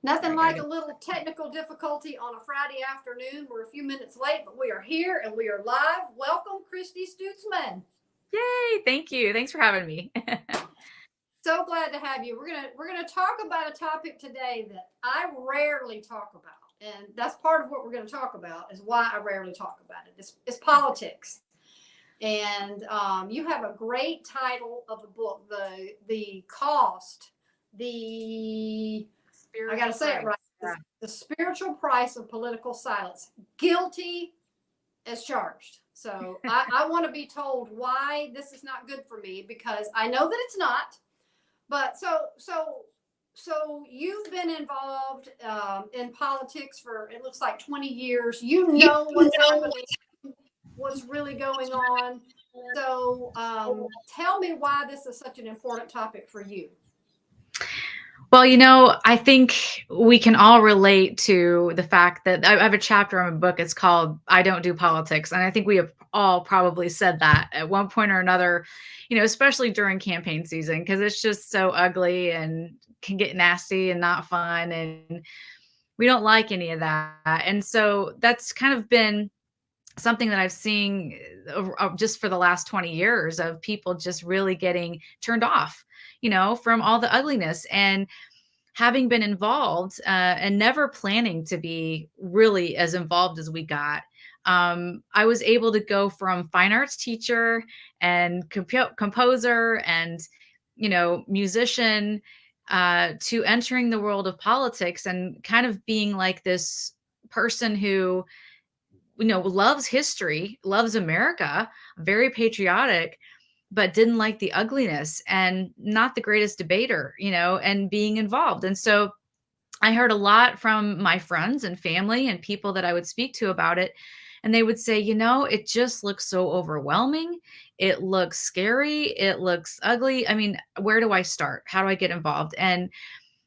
Nothing like a little technical difficulty on a Friday afternoon. We're a few minutes late, but we are here and we are live. Welcome, Christy Stutzman. Yay, thank you. Thanks for having me. So glad to have you. We're gonna talk about a topic today that I rarely talk about, and that's part of what we're going to talk about. Is why I rarely talk about it. It's politics, and you have a great title of the book, the cost, the I got to say it right. The spiritual price of political silence. Guilty as charged. So I want to be told why this is not good for me, because I know that it's not. But so you've been involved in politics for, it looks like, 20 years. You know what's happening, what's really going on. So tell me why this is such an important topic for you. Well, I think we can all relate to the fact that I have a chapter in my book. It's called I Don't Do Politics. And I think we have all probably said that at one point or another, especially during campaign season, because it's just so ugly and can get nasty and not fun. And we don't like any of that. And so that's kind of been something that I've seen just for the last 20 years of people just really getting turned off, from all the ugliness. And having been involved and never planning to be really as involved as we got, I was able to go from fine arts teacher and composer and, musician to entering the world of politics and kind of being like this person who, loves history, loves America, very patriotic, but didn't like the ugliness and not the greatest debater, and being involved. And so I heard a lot from my friends and family and people that I would speak to about it. And they would say, it just looks so overwhelming. It looks scary. It looks ugly. I mean, where do I start? How do I get involved? And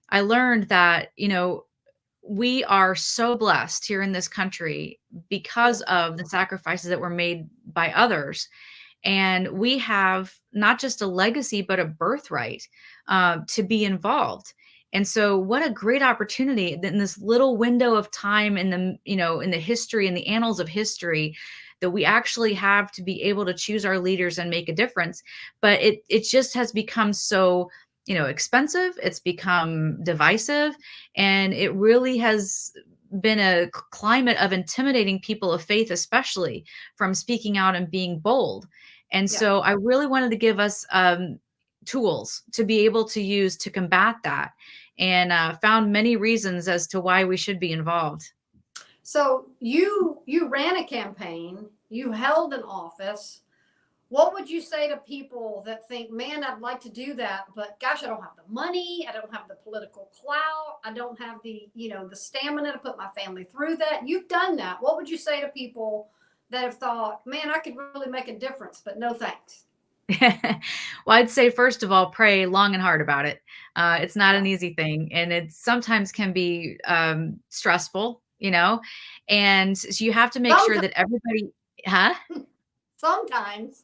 I learned that, we are so blessed here in this country because of the sacrifices that were made by others. And we have not just a legacy, but a birthright to be involved. And so what a great opportunity in this little window of time in the history, in the annals of history, that we actually have to be able to choose our leaders and make a difference. But it just has become so expensive. It's become divisive, and it really has been a climate of intimidating people of faith, especially from speaking out and being bold. And so I really wanted to give us tools to be able to use to combat that, and found many reasons as to why we should be involved. So you ran a campaign, you held an office. What would you say to people that think, man, I'd like to do that, but gosh, I don't have the money, I don't have the political clout, I don't have the stamina to put my family through that? You've done that. What would you say to people that have thought, man, I could really make a difference, but no thanks? Well, I'd say, first of all, pray long and hard about it. It's not an easy thing, and it sometimes can be stressful, and so you have to make sure that everybody, Sometimes.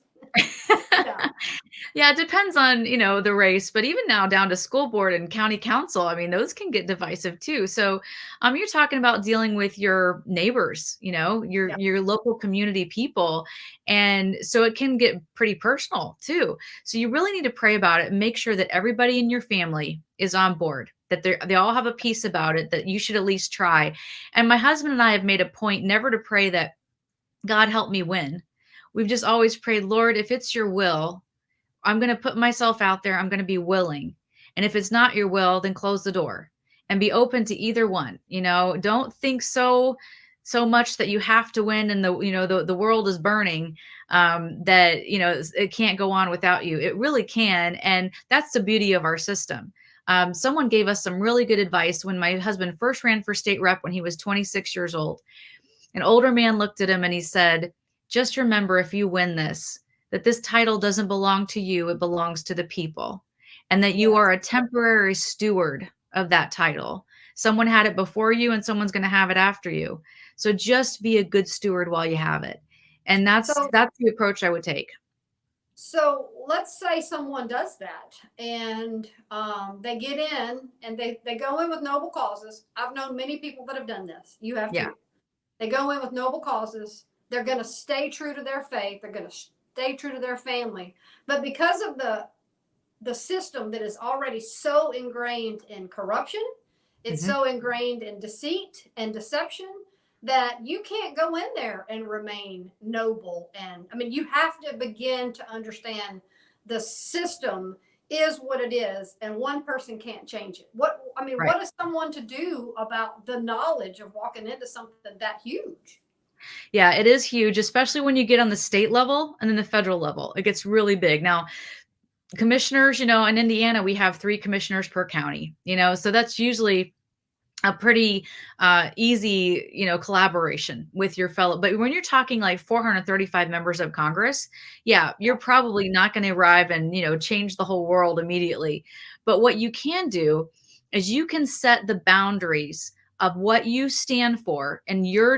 Yeah, it depends on, the race, but even now down to school board and county council, I mean, those can get divisive too. So, you're talking about dealing with your neighbors, your local community people. And so it can get pretty personal too. So you really need to pray about it and make sure that everybody in your family is on board, that they all have a piece about it, that you should at least try. And my husband and I have made a point never to pray that God help me win. We've just always prayed, Lord, if it's your will, I'm going to put myself out there. I'm going to be willing. And if it's not your will, then close the door and be open to either one. Don't think so much that you have to win and the world is burning, that, it can't go on without you. It really can. And that's the beauty of our system. Someone gave us some really good advice when my husband first ran for state rep when he was 26 years old. An older man looked at him and he said, just remember, if you win this, that this title doesn't belong to you, it belongs to the people, and that you are a temporary steward of that title. Someone had it before you and someone's going to have it after you. So just be a good steward while you have it. And that's the approach I would take. So let's say someone does that and they get in and they go in with noble causes. I've known many people that have done this. You have Yeah. too. They go in with noble causes. They're going to stay true to their faith. They're going to stay true to their family. But because of the system that is already so ingrained in corruption, it's Hmm. so ingrained in deceit and deception that you can't go in there and remain noble. And I mean, you have to begin to understand the system is what it is, and one person can't change it. Right. What is someone to do about the knowledge of walking into something that huge? Yeah, it is huge, especially when you get on the state level and then the federal level. It gets really big. Now, commissioners, in Indiana, we have 3 commissioners per county, so that's usually a pretty easy, collaboration with your fellow. But when you're talking like 435 members of Congress, yeah, you're probably not going to arrive and, change the whole world immediately. But what you can do is you can set the boundaries of what you stand for and your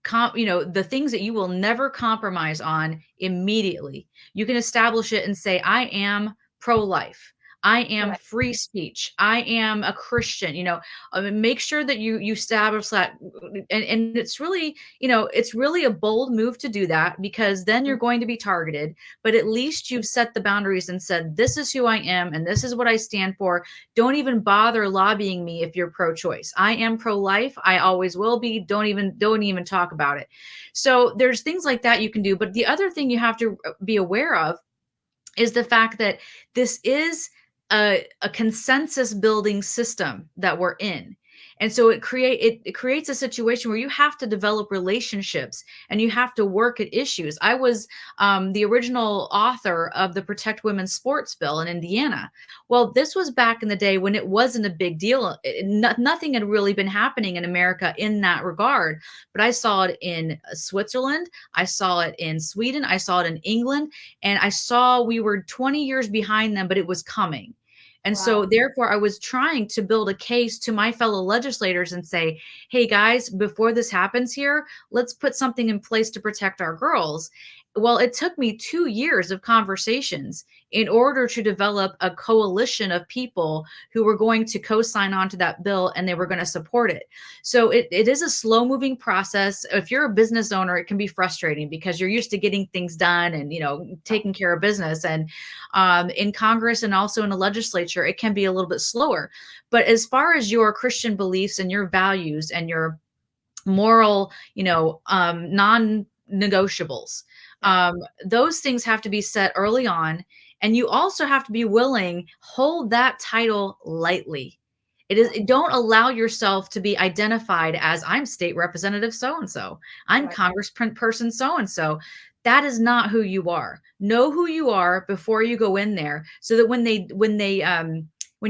the things that you will never compromise on immediately. You can establish it and say, I am pro-life. I am Right. free speech. I am a Christian. Make sure that you establish that, and it's really a bold move to do that, because then you're going to be targeted. But at least you've set the boundaries and said, this is who I am and this is what I stand for. Don't even bother lobbying me if you're pro-choice. I am pro-life. I always will be. Don't even talk about it. So there's things like that you can do. But the other thing you have to be aware of is the fact that this is a consensus building system that we're in. And so it creates a situation where you have to develop relationships and you have to work at issues. I was the original author of the Protect Women's Sports Bill in Indiana. Well, this was back in the day when it wasn't a big deal. Nothing had really been happening in America in that regard. But I saw it in Switzerland. I saw it in Sweden. I saw it in England. And I saw we were 20 years behind them, but it was coming. And so, Wow. therefore, I was trying to build a case to my fellow legislators and say, hey, guys, before this happens here, let's put something in place to protect our girls. Well, it took me 2 years of conversations in order to develop a coalition of people who were going to co-sign on to that bill and they were going to support it. So it is a slow moving process. If you're a business owner, it can be frustrating because you're used to getting things done and, taking care of business. And in Congress and also in the legislature, it can be a little bit slower. But as far as your Christian beliefs and your values and your moral, non-negotiables, Yeah. those things have to be set early on. And you also have to be willing, hold that title lightly. Yeah. Don't allow yourself to be identified as I'm state representative so and so, I'm Right. congressperson so and so. That is not who you are. Know who you are before you go in there, so that when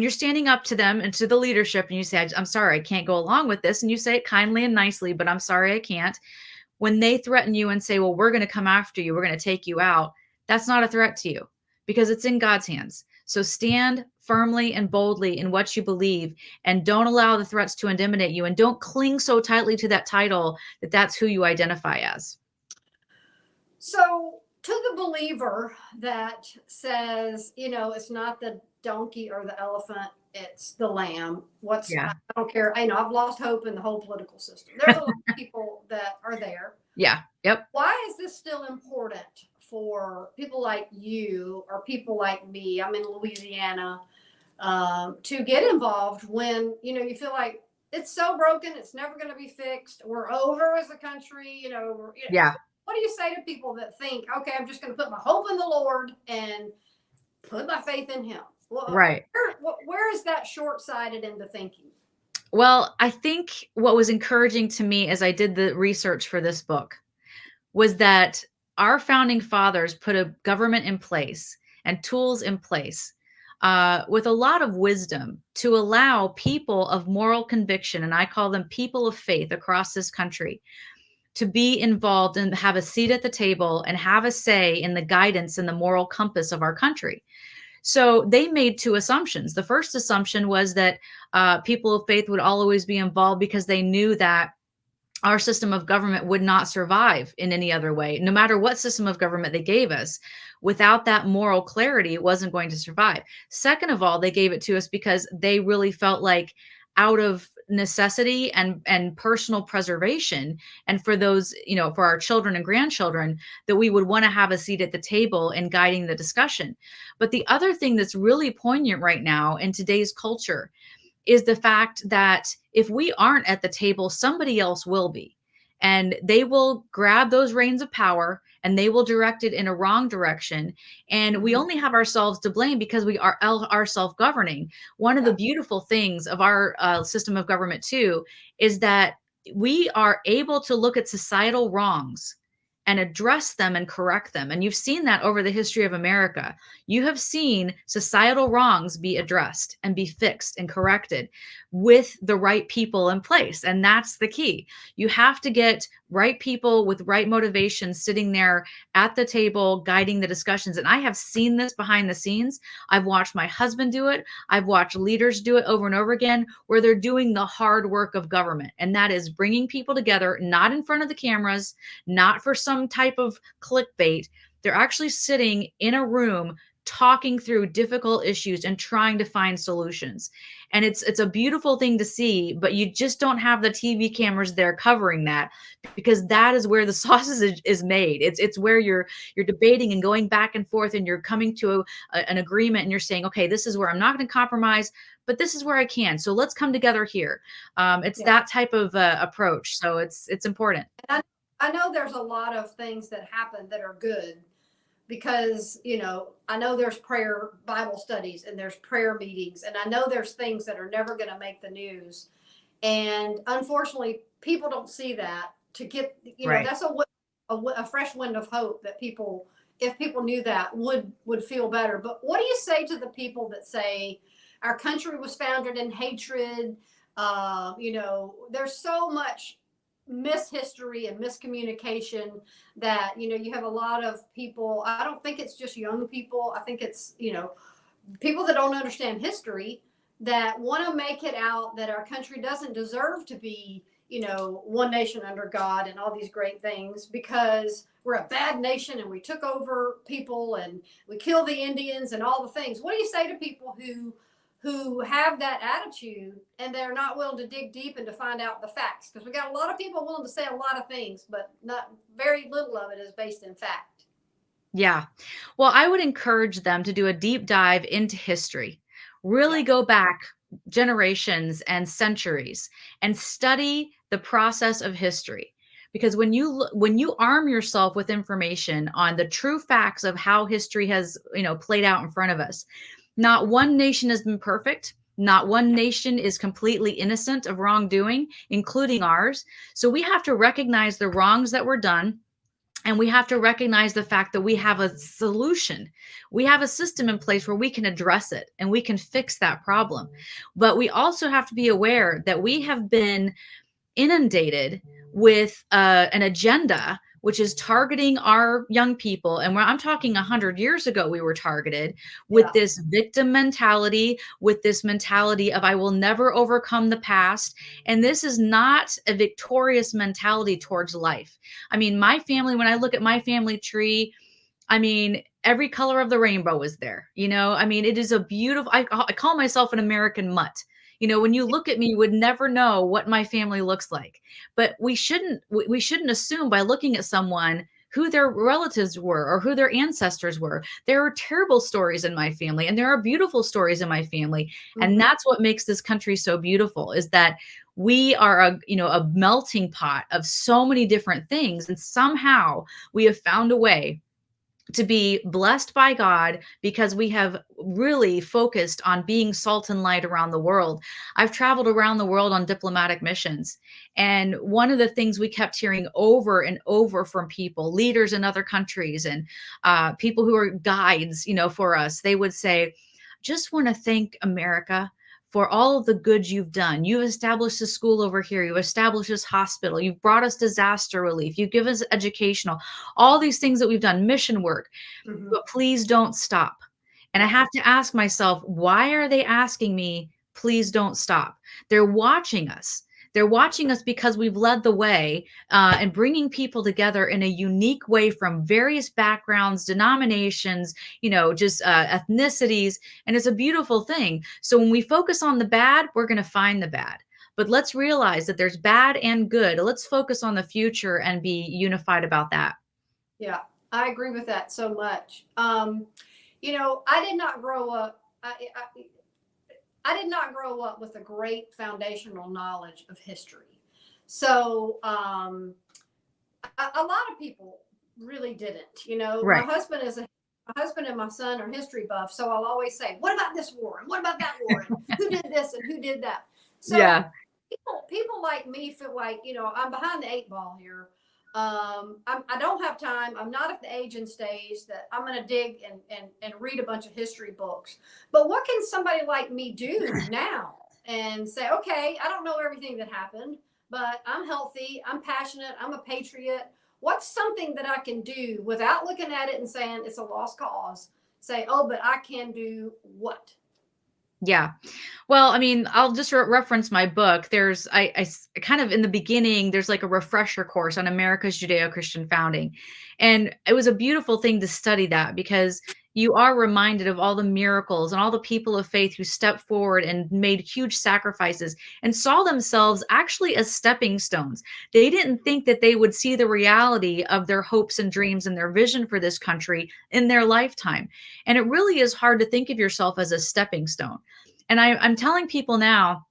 you're standing up to them and to the leadership and you say, I'm sorry, I can't go along with this, and you say it kindly and nicely, but I'm sorry, I can't. When they threaten you and say, well, we're going to come after you, we're going to take you out, that's not a threat to you because it's in God's hands. So stand firmly and boldly in what you believe and don't allow the threats to intimidate you, and don't cling so tightly to that title that that's who you identify as. So, to the believer that says, it's not the donkey or the elephant, it's the lamb. Yeah. I don't care. I've lost hope in the whole political system. There's a lot of people that are there. Yeah. Yep. Why is this still important for people like you or people like me? I'm in Louisiana, to get involved when, you feel like it's so broken, it's never going to be fixed. We're over as a country, Yeah. what do you say to people that think, okay, I'm just going to put my hope in the Lord and put my faith in Him? Well, Right. where is that short sighted into thinking? Well, I think what was encouraging to me as I did the research for this book was that our founding fathers put a government in place and tools in place with a lot of wisdom to allow people of moral conviction, and I call them people of faith across this country, to be involved and have a seat at the table and have a say in the guidance and the moral compass of our country. So they made 2 assumptions. The first assumption was that people of faith would always be involved because they knew that our system of government would not survive in any other way. No matter what system of government they gave us, without that moral clarity, it wasn't going to survive. Second of all, they gave it to us because they really felt like, out of necessity and personal preservation, and for those, for our children and grandchildren, that we would want to have a seat at the table in guiding the discussion. But the other thing that's really poignant right now in today's culture is the fact that if we aren't at the table, somebody else will be. And they will grab those reins of power and they will direct it in a wrong direction. And we only have ourselves to blame because we are self-governing. One of the beautiful things of our system of government, too, is that we are able to look at societal wrongs and address them and correct them. And you've seen that over the history of America. You have seen societal wrongs be addressed and be fixed and corrected with the right people in place. And that's the key. You have to get right people with right motivation sitting there at the table, guiding the discussions. And I have seen this behind the scenes. I've watched my husband do it. I've watched leaders do it over and over again, where they're doing the hard work of government. And that is bringing people together, not in front of the cameras, not for some type of clickbait. They're actually sitting in a room talking through difficult issues and trying to find solutions. And it's a beautiful thing to see, but you just don't have the TV cameras there covering that, because that is where the sausage is made. It's where you're debating and going back and forth, and you're coming to an agreement, and you're saying, okay, this is where I'm not going to compromise, but this is where I can. So let's come together here. It's that type of approach. So it's important. And I know there's a lot of things that happen that are good, because I know there's prayer Bible studies and there's prayer meetings, and I know there's things that are never going to make the news, and unfortunately people don't see that. To get Right. that's a fresh wind of hope that people, if people knew that, would feel better. But what do you say to the people that say our country was founded in hatred? There's so much mishistory and miscommunication that you have a lot of people. I don't think it's just young people. I think it's people that don't understand history, that want to make it out that our country doesn't deserve to be one nation under God and all these great things, because we're a bad nation and we took over people and we killed the Indians and all the things. What do you say to people who have that attitude and they're not willing to dig deep and to find out the facts? Because we got a lot of people willing to say a lot of things, but not very little of it is based in fact. Yeah. Well, I would encourage them to do a deep dive into history, really go back generations and centuries and study the process of history. Because when you arm yourself with information on the true facts of how history has, played out in front of us, not one nation has been perfect. Not one nation is completely innocent of wrongdoing, including ours. So we have to recognize the wrongs that were done. And we have to recognize the fact that we have a solution. We have a system in place where we can address it and we can fix that problem. But we also have to be aware that we have been inundated with an agenda which is targeting our young people. And I'm talking 100 years ago, we were targeted with this victim mentality, with this mentality of I will never overcome the past. And this is not a victorious mentality towards life. I mean, my family, when I look at my family tree, I mean, every color of the rainbow is there. I mean, it is a beautiful, I call myself an American mutt. When you look at me, you would never know what my family looks like. But we shouldn't assume by looking at someone who their relatives were or who their ancestors were. There are terrible stories in my family, and there are beautiful stories in my family. Mm-hmm. And that's what makes this country so beautiful, is that we are a melting pot of so many different things. And somehow we have found a way to be blessed by God, because we have really focused on being salt and light around the world. I've traveled around the world on diplomatic missions. And one of the things we kept hearing over and over from people, leaders in other countries, and people who are guides, for us, they would say, just want to thank America for all of the good you've done. You've established a school over here. You've established this hospital. You've brought us disaster relief. You've given us educational, all these things that we've done, mission work. Mm-hmm. But please don't stop. And I have to ask myself, why are they asking me, please don't stop? They're watching us. They're watching us because we've led the way and bringing people together in a unique way from various backgrounds, denominations, just ethnicities. And it's a beautiful thing. So when we focus on the bad, we're going to find the bad. But let's realize that there's bad and good. Let's focus on the future and be unified about that. Yeah, I agree with that so much. I did not grow up. I did not grow up with a great foundational knowledge of history. So a lot of people really didn't. Right. My husband and my son are history buffs, so I'll always say, "What about this war? And what about that war? And who did this and who did that?" So Yeah. people like me feel like I'm behind the eight ball here. I don't have time. I'm not at the age and stage that I'm going to dig and read a bunch of history books. But what can somebody like me do now and say, okay, I don't know everything that happened, but I'm healthy, I'm passionate, I'm a patriot. What's something that I can do without looking at it and saying it's a lost cause? Say, oh, but I can do what? Yeah. Well, I mean, I'll just reference my book. I kind of in the beginning, there's like a refresher course on America's Judeo-Christian founding. And it was a beautiful thing to study that because you are reminded of all the miracles and all the people of faith who stepped forward and made huge sacrifices and saw themselves actually as stepping stones. They didn't think that they would see the reality of their hopes and dreams and their vision for this country in their lifetime. And it really is hard to think of yourself as a stepping stone. And I'm telling people now,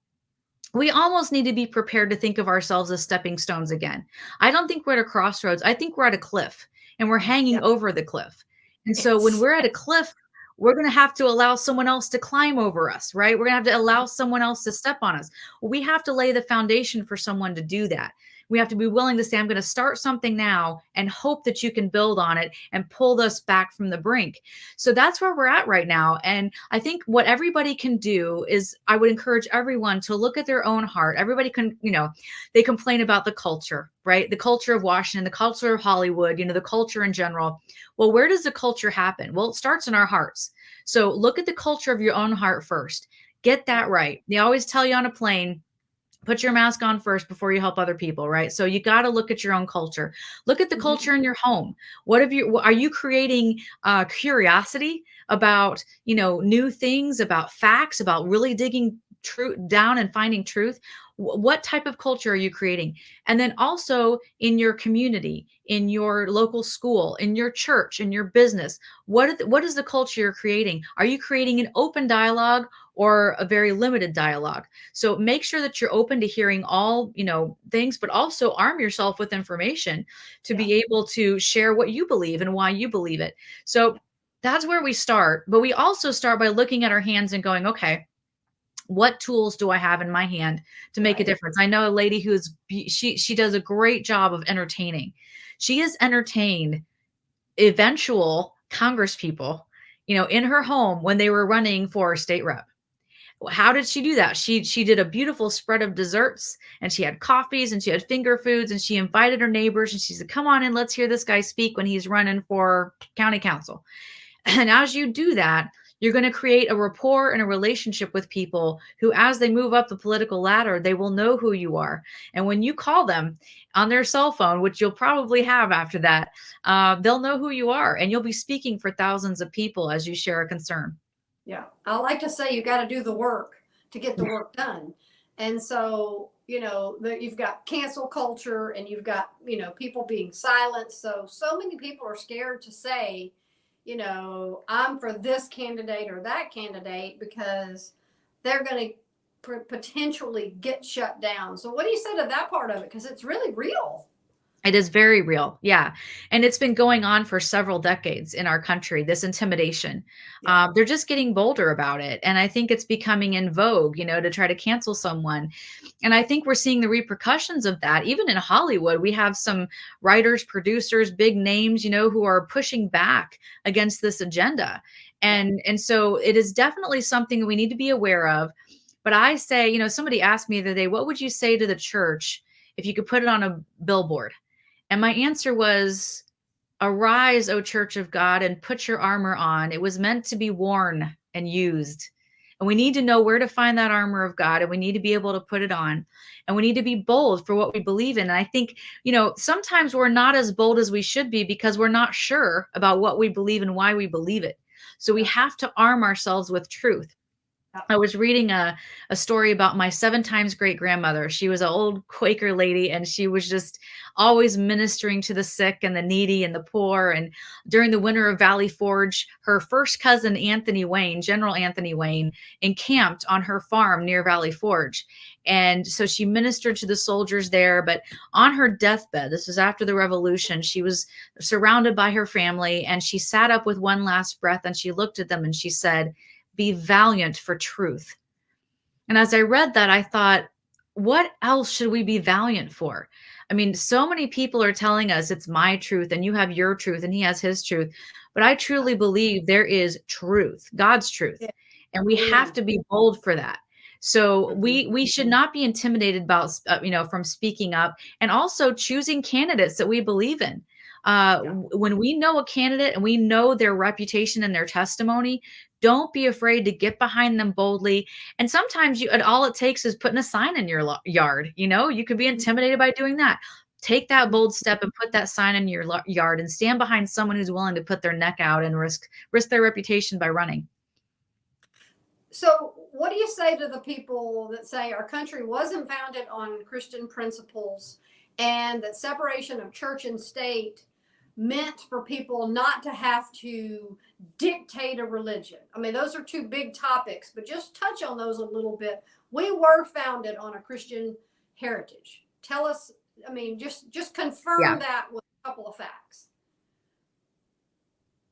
we almost need to be prepared to think of ourselves as stepping stones again. I don't think we're at a crossroads. I think we're at a cliff and we're hanging Yeah. over the cliff. And so when Yes. we're at a cliff, we're going to have to allow someone else to climb over us, right? We're going to have to allow someone else to step on us. We have to lay the foundation for someone to do that. We have to be willing to say, I'm going to start something now and hope that you can build on it and pull us back from the brink. So that's where we're at right now. And I think what everybody can do is I would encourage everyone to look at their own heart. Everybody can, they complain about the culture, right? The culture of Washington, the culture of Hollywood, the culture in general. Well, where does the culture happen? Well, it starts in our hearts. So look at the culture of your own heart first. Get that right. They always tell you on a plane, put your mask on first before you help other people, right? So you got to look at your own culture. Look at the culture in your home. Are you creating curiosity about, new things, about facts, about really digging down and finding truth? What type of culture are you creating? And then also in your community, in your local school, in your church, in your business, what is the culture you're creating? Are you creating an open dialogue or a very limited dialogue? So make sure that you're open to hearing all, things, but also arm yourself with information to be able to share what you believe and why you believe it. So that's where we start. But we also start by looking at our hands and going, okay, what tools do I have in my hand to make a difference? I know a lady she does a great job of entertaining. She has entertained eventual Congress people, in her home when they were running for state rep. How did she do that? She did a beautiful spread of desserts and she had coffees and she had finger foods and she invited her neighbors and she said, come on in, let's hear this guy speak when he's running for county council. And as you do that, you're going to create a rapport and a relationship with people who, as they move up the political ladder, they will know who you are. And when you call them on their cell phone, which you'll probably have after that, they'll know who you are and you'll be speaking for thousands of people as you share a concern. Yeah. I like to say you got to do the work to get the work done. And so, you've got cancel culture and you've got, people being silenced. So many people are scared to say, I'm for this candidate or that candidate because they're going to potentially get shut down. So what do you say to that part of it? Because it's really real. It is very real. Yeah. And it's been going on for several decades in our country, this intimidation. Yeah. They're just getting bolder about it. And I think it's becoming in vogue, to try to cancel someone. And I think we're seeing the repercussions of that. Even in Hollywood, we have some writers, producers, big names, who are pushing back against this agenda. And so it is definitely something that we need to be aware of. But I say, somebody asked me the other day, what would you say to the church if you could put it on a billboard? And my answer was, arise, O church of God, and put your armor on. It was meant to be worn and used. And we need to know where to find that armor of God, and we need to be able to put it on, and we need to be bold for what we believe in. And I think, sometimes we're not as bold as we should be because we're not sure about what we believe and why we believe it. So we have to arm ourselves with truth. I was reading a story about my 7 times great grandmother. She was an old Quaker lady, and she was just always ministering to the sick and the needy and the poor. And during the winter of Valley Forge, her first cousin, Anthony Wayne, General Anthony Wayne, encamped on her farm near Valley Forge. And so she ministered to the soldiers there. But on her deathbed, this was after the Revolution, she was surrounded by her family, and she sat up with one last breath, and she looked at them and she said, "Be valiant for truth." And as I read that, I thought, what else should we be valiant for? I mean, so many people are telling us it's my truth and you have your truth and he has his truth. But I truly believe there is truth, God's truth. Yeah. And we have to be bold for that. So Mhm. we should not be intimidated about, from speaking up, and also choosing candidates that we believe in. When we know a candidate and we know their reputation and their testimony, don't be afraid to get behind them boldly. And sometimes all it takes is putting a sign in your yard. You could be intimidated by doing that. Take that bold step and put that sign in your yard and stand behind someone who's willing to put their neck out and risk their reputation by running. So, what do you say to the people that say our country wasn't founded on Christian principles and that separation of church and state meant for people not to have to dictate a religion? I mean, those are two big topics, but just touch on those a little bit. We were founded on a Christian heritage. Tell us, I mean, just confirm that with a couple of facts.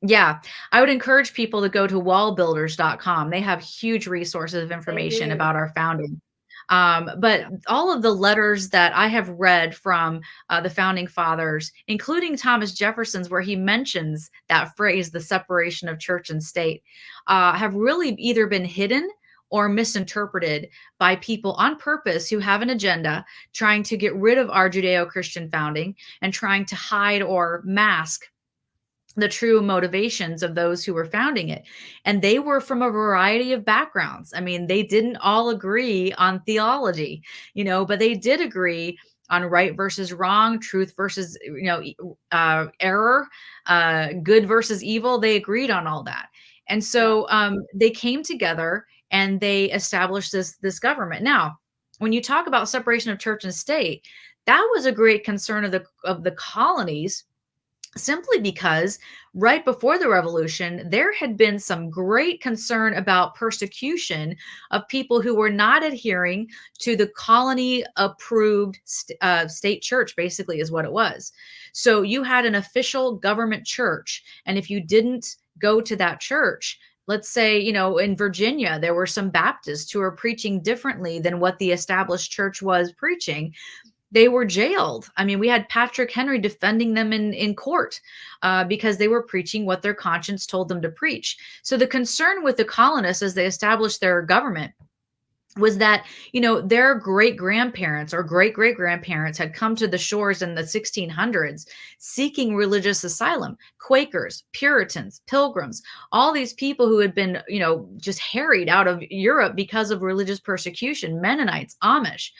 Yeah, I would encourage people to go to wallbuilders.com. They have huge resources of information about our founding. But all of the letters that I have read from the founding fathers, including Thomas Jefferson's, where he mentions that phrase, the separation of church and state, have really either been hidden or misinterpreted by people on purpose who have an agenda trying to get rid of our Judeo-Christian founding and trying to hide or mask the true motivations of those who were founding it. And they were from a variety of backgrounds. I mean, they didn't all agree on theology, but they did agree on right versus wrong, truth versus, error, good versus evil. They agreed on all that. And so they came together and they established this government. Now, when you talk about separation of church and state, that was a great concern of the colonies, simply because right before the Revolution, there had been some great concern about persecution of people who were not adhering to the colony approved state church, basically, is what it was. So you had an official government church. And if you didn't go to that church, let's say, in Virginia, there were some Baptists who were preaching differently than what the established church was preaching. They were jailed. I mean, we had Patrick Henry defending them in court because they were preaching what their conscience told them to preach. So the concern with the colonists as they established their government was that, their great-grandparents or great-great-grandparents had come to the shores in the 1600s seeking religious asylum. Quakers, Puritans, Pilgrims, all these people who had been, just harried out of Europe because of religious persecution, Mennonites, Amish.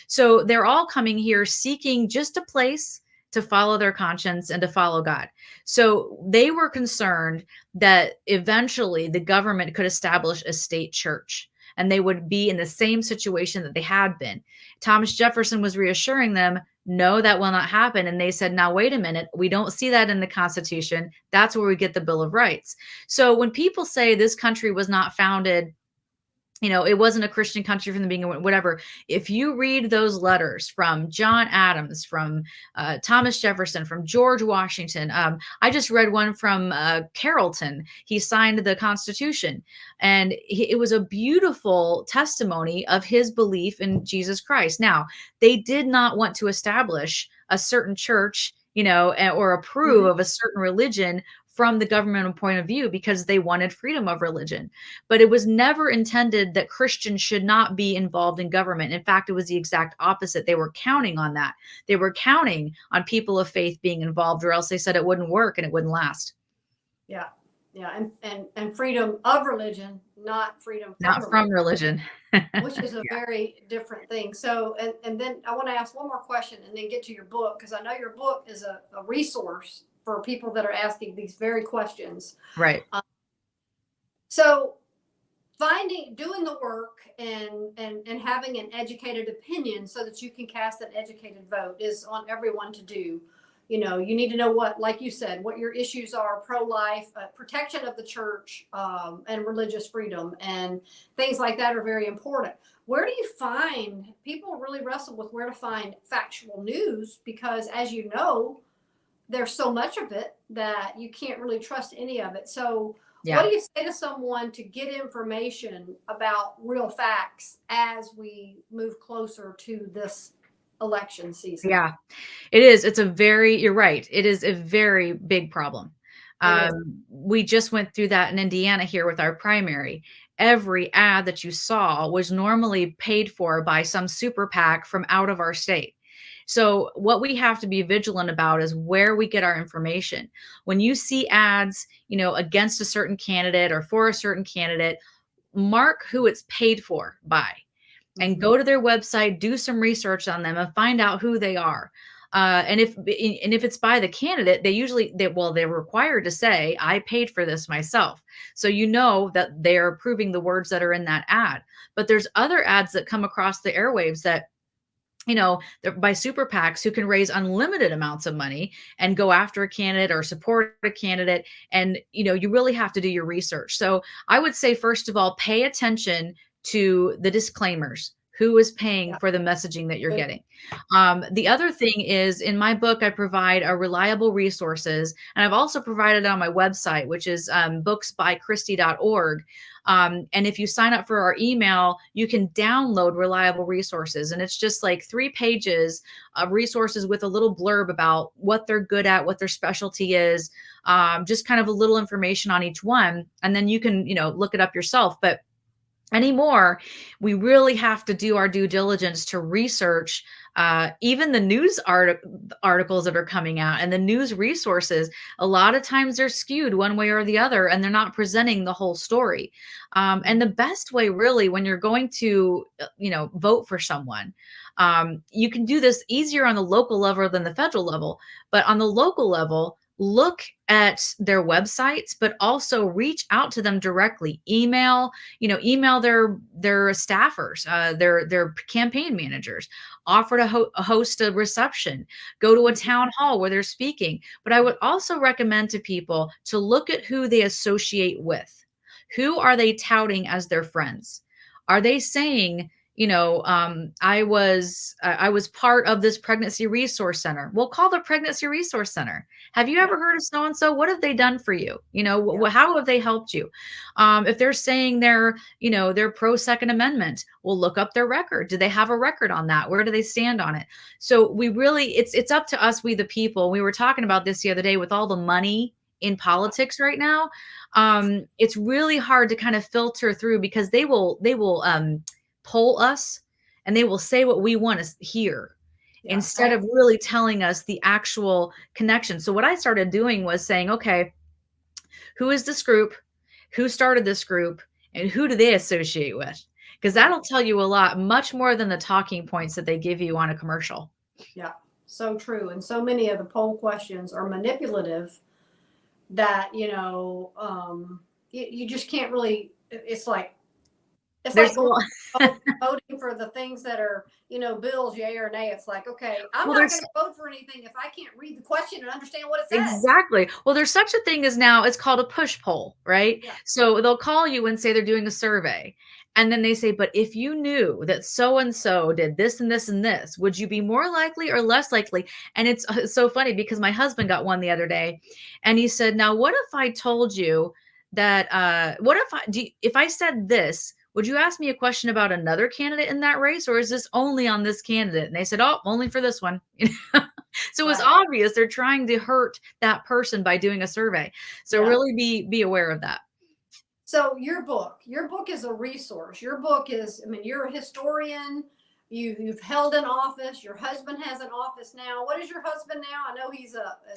So they're all coming here seeking just a place to follow their conscience and to follow God. So they were concerned that eventually the government could establish a state church and they would be in the same situation that they had been. Thomas Jefferson was reassuring them, no, that will not happen. And they said, now, wait a minute, we don't see that in the Constitution. That's where we get the Bill of Rights. So when people say this country was not founded, it wasn't a Christian country from the beginning, whatever. If you read those letters from John Adams, from Thomas Jefferson, from George Washington, I just read one from Carrollton. He signed the Constitution, and it was a beautiful testimony of his belief in Jesus Christ. Now, they did not want to establish a certain church, or approve of a certain religion from the governmental point of view because they wanted freedom of religion. But it was never intended that Christians should not be involved in government. In fact, it was the exact opposite. They were counting on that. They were counting on people of faith being involved, or else they said it wouldn't work and it wouldn't last. Yeah. Yeah. And freedom of religion, not freedom Not from from religion, religion. which is a very different thing. So, and then I want to ask one more question and then get to your book, because I know your book is a resource for people that are asking these very questions. Right. So doing the work and having an educated opinion so that you can cast an educated vote is on everyone to do. You know, you need to know what, like you said, what your issues are: pro-life, protection of the church, and religious freedom, and things like that are very important. Where do you find people really wrestle with where to find factual news? Because, as you know, there's so much of it that you can't really trust any of it. So what Yeah. do you say to someone to get information about real facts as we move closer to this election season? Yeah. It is. You're right. It is a very big problem. It is. We just went through that in Indiana here with our primary. Every ad that you saw was normally paid for by some super PAC from out of our state. So what we have to be vigilant about is where we get our information. When you see ads, against a certain candidate or for a certain candidate, mark who it's paid for by, and go to their website, do some research on them, and find out who they are. And if it's by the candidate, they're required to say, I paid for this myself. So you know that they're approving the words that are in that ad. But there's other ads that come across the airwaves that, they're by super PACs who can raise unlimited amounts of money and go after a candidate or support a candidate. And, you really have to do your research. So I would say, first of all, pay attention to the disclaimers. Who is paying Yeah. for the messaging that you're Good. getting? The other thing is, in my book, I provide a reliable resources, and I've also provided it on my website, which is booksbychristy.org. And if you sign up for our email, you can download reliable resources. And it's just like 3 pages of resources with a little blurb about what they're good at, what their specialty is, just kind of a little information on each one. And then you can, look it up yourself. But anymore, we really have to do our due diligence to research even the news articles that are coming out, and the news resources. A lot of times they're skewed one way or the other, and they're not presenting the whole story. And the best way, really, when you're going to vote for someone, you can do this easier on the local level than the federal level. But on the local level, look at their websites, but also reach out to them directly. Email their staffers, their campaign managers. Offer to host a reception. Go to a town hall where they're speaking. But I would also recommend to people to look at who they associate with. Who are they touting as their friends? Are they saying, I was part of this pregnancy resource center? We'll call the pregnancy resource center. Have you ever heard of so and so? What have they done for you? How have they helped you? If they're saying they're pro Second Amendment, we'll look up their record. Do they have a record on that? Where do they stand on it? So it's up to us, we the people. We were talking about this the other day with all the money in politics right now. It's really hard to kind of filter through, because they will poll us, and they will say what we want to hear, instead of really telling us the actual connection. So what I started doing was saying, okay, who is this group? Who started this group? And who do they associate with? Because that'll tell you a lot, much more than the talking points that they give you on a commercial. Yeah, so true. And so many of the poll questions are manipulative that, you just can't really, it's like voting for the things that are, bills, yay or nay. It's like, okay, I'm not going to vote for anything if I can't read the question and understand what it says. Exactly. Well, there's such a thing as now, it's called a push poll, right? Yeah. So they'll call you and say they're doing a survey. And then they say, but if you knew that so-and-so did this and this and this, would you be more likely or less likely? And it's so funny, because my husband got one the other day, and he said, now, what if I told you that, if I said this, would you ask me a question about another candidate in that race, or is this only on this candidate? And they said, oh, only for this one. So it was obvious they're trying to hurt that person by doing a survey. So really be aware of that. So your book is a resource. Your book is, you're a historian. You've held an office. Your husband has an office now. What is your husband now? I know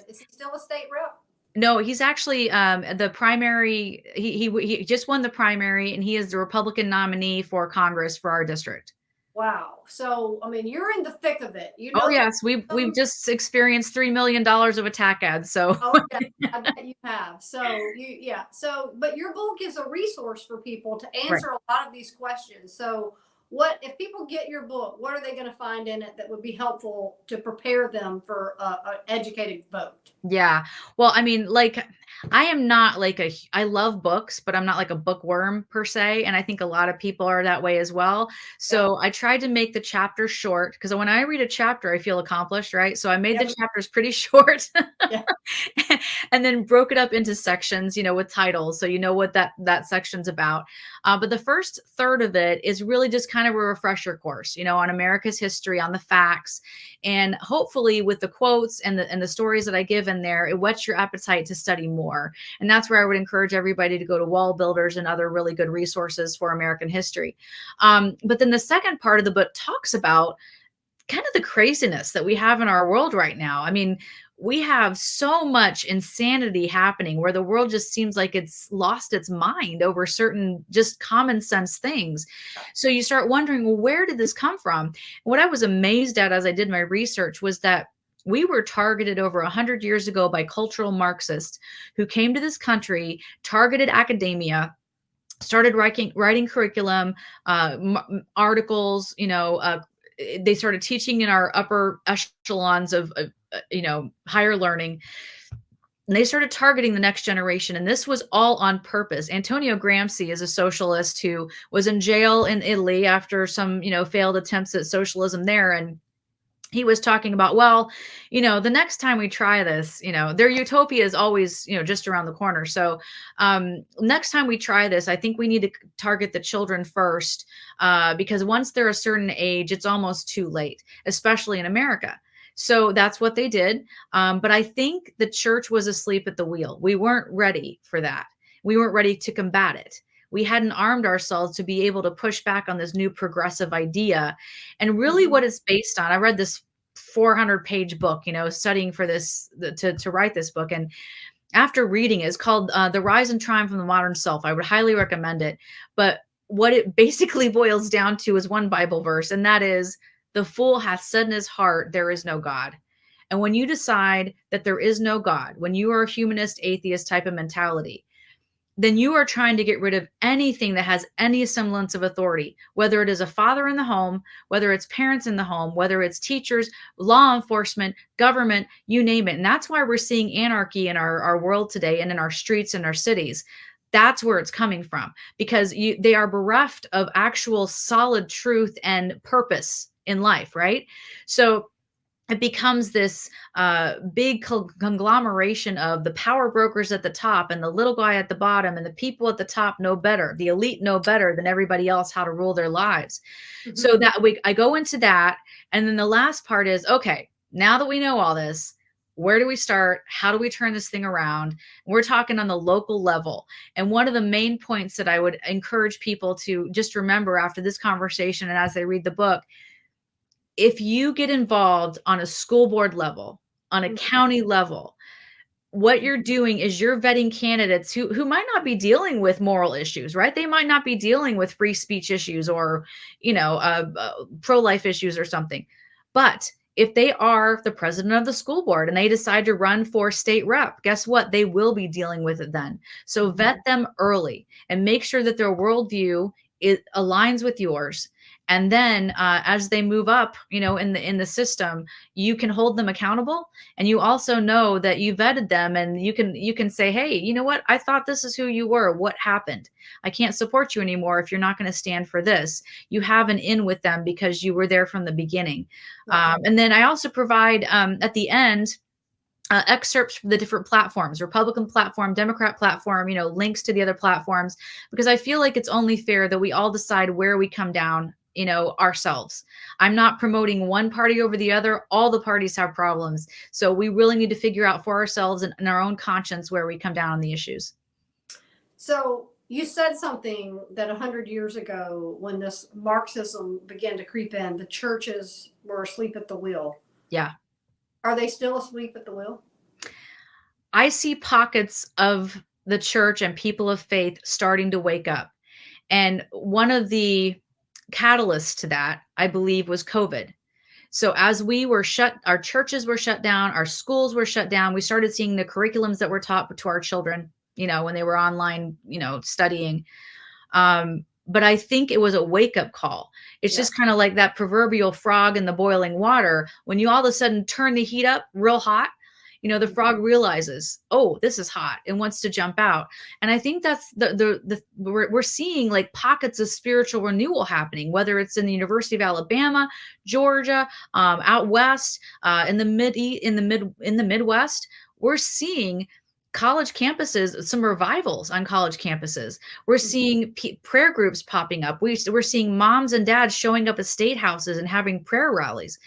is he still a state rep? No, he's actually the primary. He just won the primary, and he is the Republican nominee for Congress for our district. Wow. So, I mean, you're in the thick of it. You Oh know yes, we've the just experienced $3 million of attack ads. So Oh yeah, I bet you have. So yeah. So, but your book is a resource for people to right. answer a lot of these questions. So, what if people get your book? What are they going to find in it that would be helpful to prepare them for an educated vote? Yeah. Well, I mean, like, I am not like I love books, but I'm not like a bookworm per se. And I think a lot of people are that way as well. Yep. So I tried to make the chapter short because when I read a chapter, I feel accomplished, right? So I made the Yep. chapters pretty short. Yeah. And then broke it up into sections, with titles, so you know what that section's about. But the first third of it is really just kind of a refresher course, on America's history, on the facts, and hopefully with the quotes and the stories that I give in there, it whets your appetite to study more. And that's where I would encourage everybody to go to Wall Builders and other really good resources for American history. But then the second part of the book talks about kind of the craziness that we have in our world right now. I mean, we have so much insanity happening where the world just seems like it's lost its mind over certain just common sense things. So you start wondering, well, where did this come from? What I was amazed at as I did my research was that we were targeted over 100 years ago by cultural Marxists who came to this country, targeted academia, started writing curriculum, articles, they started teaching in our upper echelons of higher learning, and they started targeting the next generation, and this was all on purpose. Antonio Gramsci is a socialist who was in jail in Italy after some failed attempts at socialism there, and he was talking about, well, the next time we try this, their utopia is always, just around the corner. So next time we try this, I think we need to target the children first, because once they're a certain age, it's almost too late, especially in America. So that's what they did. But I think the church was asleep at the wheel. We weren't ready for that. We weren't ready to combat it. We hadn't armed ourselves to be able to push back on this new progressive idea. And really what it's based on, I read this 400-page book, studying for this, to write this book. And after reading it, it's called The Rise and Triumph of the Modern Self. I would highly recommend it. But what it basically boils down to is one Bible verse, and that is, the fool hath said in his heart, there is no God. And when you decide that there is no God, when you are a humanist, atheist type of mentality, then you are trying to get rid of anything that has any semblance of authority, whether it is a father in the home, whether it's parents in the home, whether it's teachers, law enforcement, government, you name it. And that's why we're seeing anarchy in our world today and in our streets and our cities. That's where it's coming from, because they are bereft of actual solid truth and purpose in life, right? So it becomes this big conglomeration of the power brokers at the top and the little guy at the bottom, and the people at the top know better. The elite know better than everybody else how to rule their lives. Mm-hmm. So that I go into that. And then the last part is, okay, now that we know all this, where do we start? How do we turn this thing around? We're talking on the local level. And one of the main points that I would encourage people to just remember after this conversation and as they read the book, if you get involved on a school board level, on a county level, what you're doing is you're vetting candidates who might not be dealing with moral issues, right? They might not be dealing with free speech issues or, pro-life issues or something. But if they are the president of the school board and they decide to run for state rep, guess what? They will be dealing with it then. So vet them early and make sure that their worldview aligns with yours. And then as they move up, in the system, you can hold them accountable, and you also know that you vetted them, and you can say, hey, you know what? I thought this is who you were. What happened? I can't support you anymore if you're not going to stand for this. You have an in with them because you were there from the beginning. And then I also provide at the end excerpts from the different platforms, Republican platform, Democrat platform, links to the other platforms, because I feel like it's only fair that we all decide where we come down, ourselves. I'm not promoting one party over the other. All the parties have problems. So we really need to figure out for ourselves and our own conscience where we come down on the issues. So you said something that 100 years ago, when this Marxism began to creep in, the churches were asleep at the wheel. Yeah. Are they still asleep at the wheel? I see pockets of the church and people of faith starting to wake up. And one of the catalysts to that, I believe, was COVID. So as we were shut, our churches were shut down, our schools were shut down. We started seeing the curriculums that were taught to our children, when they were online, studying. But I think it was a wake up call. It's Yeah. just kind of like that proverbial frog in the boiling water. When you all of a sudden turn the heat up real hot, the frog realizes, oh, this is hot, and wants to jump out. And I think that's we're seeing like pockets of spiritual renewal happening, whether it's in the University of Alabama, Georgia, out west, in the Midwest. We're seeing college campuses, some revivals on college campuses. We're seeing prayer groups popping up. We're seeing moms and dads showing up at state houses and having prayer rallies.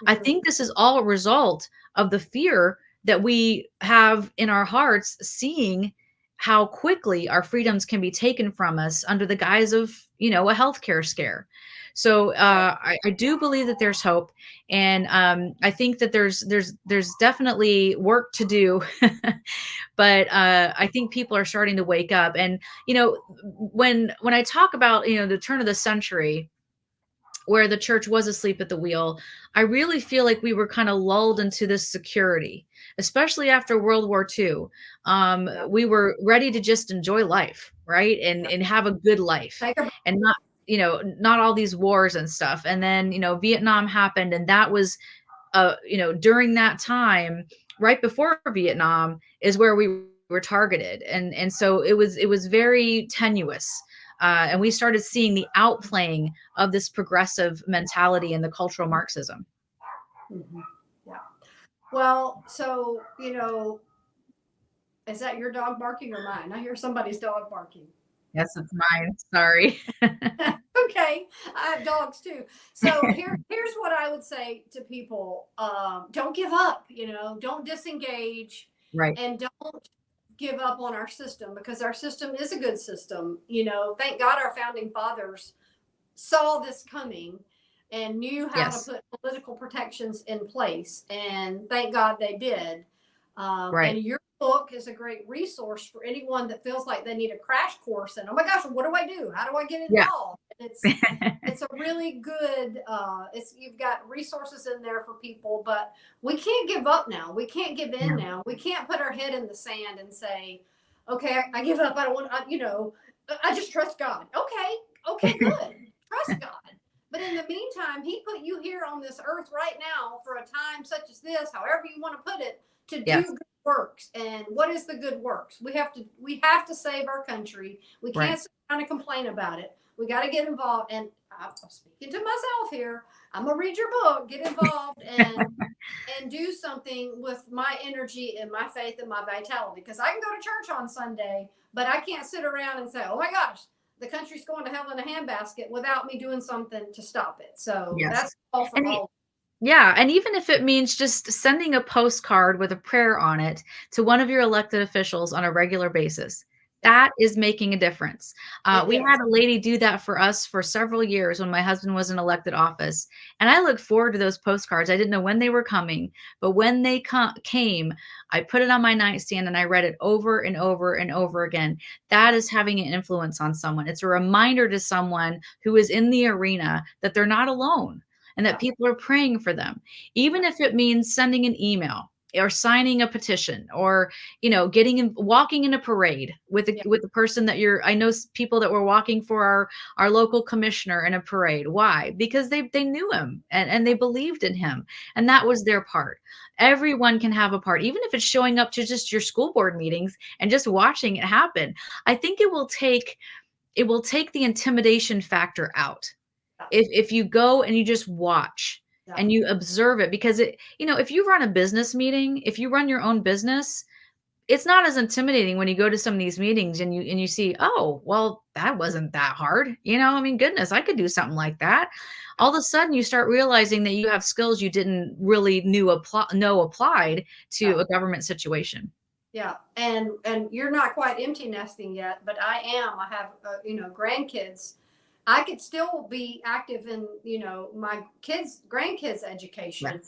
I think this is all a result of the fear that we have in our hearts, seeing how quickly our freedoms can be taken from us under the guise of, a healthcare scare. So I do believe that there's hope, and I think that there's definitely work to do. But I think people are starting to wake up. And when I talk about the turn of the century, where the church was asleep at the wheel, I really feel like we were kind of lulled into this security, especially after World War II. We were ready to just enjoy life, right? And have a good life, and not all these wars and stuff. And then, Vietnam happened, and that was, during that time, right before Vietnam, is where we were targeted. And so it was very tenuous. And we started seeing the outplaying of this progressive mentality and the cultural Marxism. Yeah. Well, so, is that your dog barking or mine? I hear somebody's dog barking. Yes, it's mine. Sorry. Okay, I have dogs too. So here's what I would say to people: don't give up. Don't disengage, Right. and don't give up on our system, because our system is a good system. Thank God our founding fathers saw this coming and knew how Yes. to put political protections in place, and thank God they did. Right. And your book is a great resource for anyone that feels like they need a crash course and, oh my gosh, what do I do? How do I get Yeah. involved? It's a really good, you've got resources in there for people, but we can't give up now. We can't give in now. We can't put our head in the sand and say, okay, I give up. I don't want, I just trust God. Okay, good. Trust God. But in the meantime, he put you here on this earth right now for a time such as this, however you want to put it, to do Yes. good works. And what is the good works? We have to save our country. We can't sit around and complain about it. We got to get involved. And I'm speaking to myself here. I'm gonna read your book, get involved, and do something with my energy and my faith and my vitality. Because I can go to church on Sunday, but I can't sit around and say, "Oh my gosh, the country's going to hell in a handbasket," without me doing something to stop it. So Yes. that's all for And all. yeah, and even if it means just sending a postcard with a prayer on it to one of your elected officials on a regular basis, that is making a difference. We It is. had a lady do that for us for several years when my husband was in elected office, and I look forward to those postcards. I didn't know when they were coming, but when they came, I put it on my nightstand and I read it over and over and over again. That is having an influence on someone. It's a reminder to someone who is in the arena that they're not alone, and that people are praying for them, even if it means sending an email or signing a petition, or walking in a parade with the person that I know people that were walking for our local commissioner in a parade. Why? Because they knew him, and they believed in him, and that was their part. Everyone can have a part, even if it's showing up to just your school board meetings and just watching it happen. I think it will take the intimidation factor out if you go and you just watch and you observe it. Because if you run a business meeting, if you run your own business, it's not as intimidating when you go to some of these meetings and you see, oh, well, that wasn't that hard. I mean, goodness, I could do something like that. All of a sudden you start realizing that you have skills you didn't really know applied to a government situation. Yeah, and you're not quite empty nesting yet, but I am. I have grandkids. I could still be active in my grandkids' education.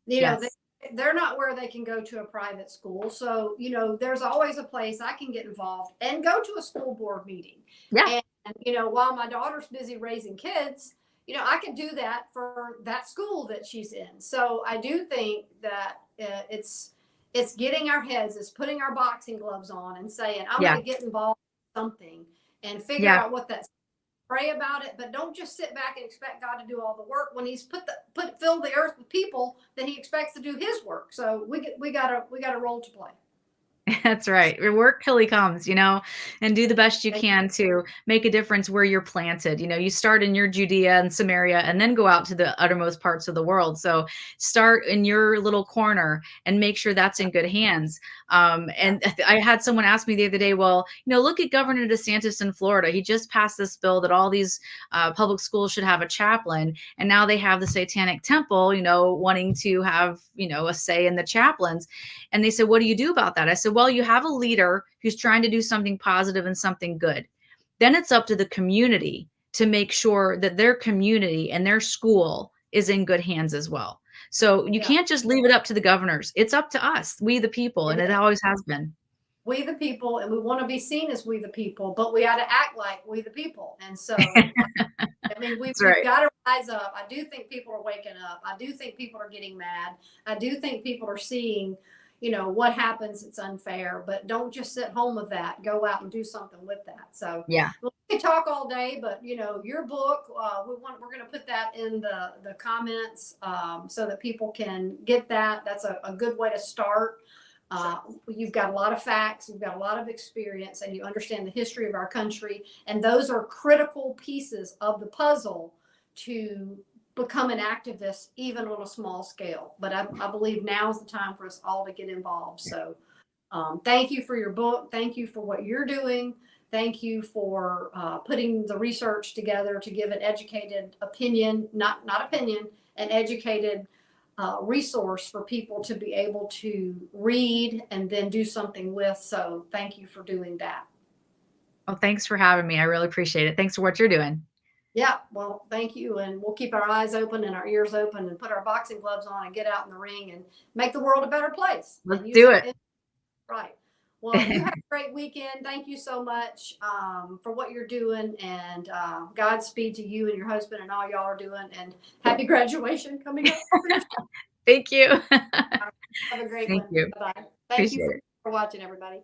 Yes. Yes. they're not where they can go to a private school. So, there's always a place I can get involved and go to a school board meeting. Yeah. And, while my daughter's busy raising kids, I can do that for that school that she's in. So I do think that it's getting our heads, it's putting our boxing gloves on and saying, I'm Yeah. going to get involved in something and figure Yeah. out what that's. Pray about it, but don't just sit back and expect God to do all the work. When He's filled the earth with people, then He expects to do His work. So we got a role to play. That's right. Work till he comes, and do the best you Thank can to make a difference where you're planted. You start in your Judea and Samaria and then go out to the uttermost parts of the world. So start in your little corner and make sure that's in good hands. And I had someone ask me the other day, well, look at Governor DeSantis in Florida. He just passed this bill that all these public schools should have a chaplain. And now they have the Satanic Temple, wanting to have, a say in the chaplains. And they said, what do you do about that? I said, well, you have a leader who's trying to do something positive and something good. Then it's up to the community to make sure that their community and their school is in good hands as well. So you can't just leave it up to the governors. It's up to us, we the people, and it always has been. We the people, and we want to be seen as we the people, but we got to act like we the people. And so, I mean, we've got to rise up. I do think people are waking up. I do think people are getting mad. I do think people are seeing, what happens. It's unfair, but don't just sit home with that. Go out and do something with that. So yeah, we can talk all day, but your book, we're going to put that in the comments so that people can get that. That's a good way to start. You've got a lot of facts, you've got a lot of experience, and you understand the history of our country. And those are critical pieces of the puzzle to become an activist, even on a small scale. But I believe now is the time for us all to get involved. So thank you for your book. Thank you for what you're doing. Thank you for putting the research together to give an educated opinion, not opinion, an educated resource for people to be able to read and then do something with. So thank you for doing that. Well, thanks for having me. I really appreciate it. Thanks for what you're doing. Yeah, well, thank you. And we'll keep our eyes open and our ears open and put our boxing gloves on and get out in the ring and make the world a better place. Let's do it. Right. Well, you have a great weekend. Thank you so much for what you're doing, and Godspeed to you and your husband and all y'all are doing, and happy graduation coming up. Thank you. Have a great one. Thank you. Bye-bye. Thank Appreciate you it. for watching, everybody.